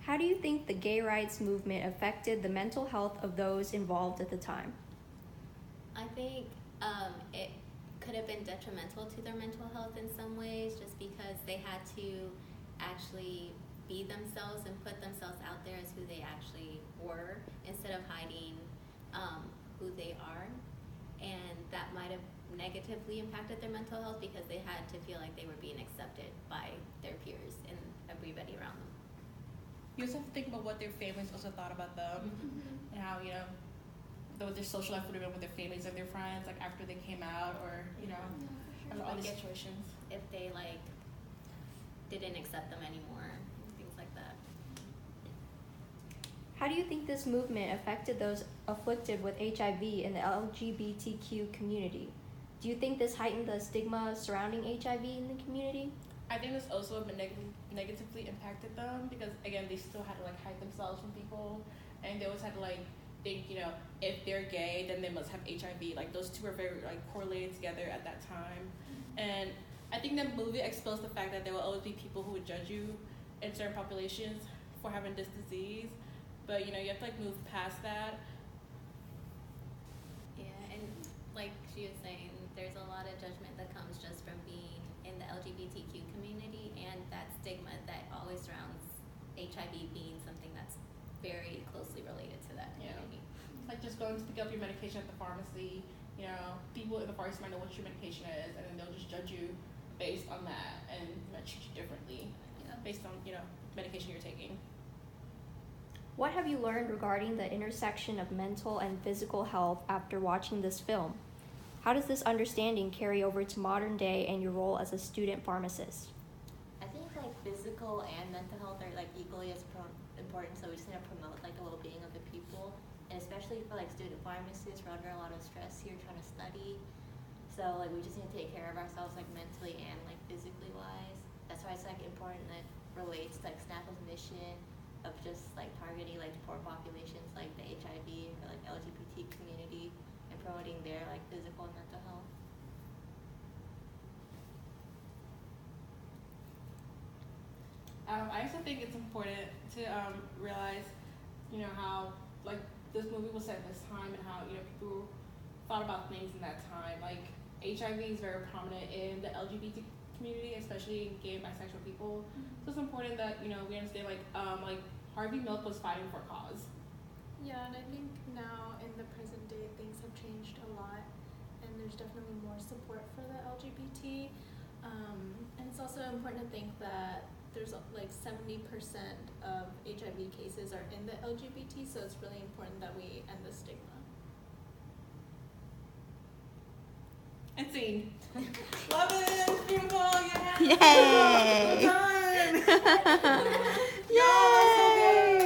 How do you think the gay rights movement affected the mental health of those involved at the time? I think it could have been detrimental to their mental health in some ways, just because they had to actually be themselves and put themselves out there as who they actually were, instead of hiding who they are. And that might have negatively impacted their mental health, because they had to feel like they were being accepted by their peers and everybody around them. You also have to think about what their families also thought about them, and how, you know, their social life would have been with their families and their friends, like after they came out, or, you know, all these situations. If they like didn't accept them anymore, things like that. How do you think this movement affected those afflicted with HIV in the LGBTQ community? Do you think this heightened the stigma surrounding HIV in the community? I think this also negatively impacted them, because again, they still had to like hide themselves from people, and they always had to like think, you know, if they're gay, then they must have HIV. Like those two were very like correlated together at that time. And I think the movie exposed the fact that there will always be people who would judge you in certain populations for having this disease, but you know, you have to like move past that. Yeah, and like she was saying, there's a lot of judgment that comes just from being in the LGBTQ community, and that stigma that always surrounds HIV being something that's very closely related to that community. Like just going to pick up your medication at the pharmacy, you know, people in the pharmacy might know what your medication is, and then they'll just judge you based on that, and might treat you differently, based on, you know, medication you're taking. What have you learned regarding the intersection of mental and physical health after watching this film? How does this understanding carry over to modern day and your role as a student pharmacist? I think like physical and mental health are like equally as important, so we just need to promote like the well-being of the people, and especially for like student pharmacists, we're under a lot of stress here trying to study, so like we just need to take care of ourselves like mentally and like physically wise. That's why it's like important that relates to like SNPhA's mission of just like targeting like poor populations like the HIV or like LGBT community, and promoting their like physical and mental health. I also think it's important to realize, you know, how like this movie was set in this time, and how, you know, people thought about things in that time. Like HIV is very prominent in the LGBT community, especially gay and bisexual people. So it's important that, you know, we understand like Harvey Milk was fighting for a cause. Yeah, and I think now in the present day things have changed a lot, and there's definitely more support for the LGBT. And it's also important to think that there's like 70% of HIV cases are in the LGBT, so it's really important that we end the stigma. And scene. Love it, beautiful, yeah. Yay! Done. Y'all are so good.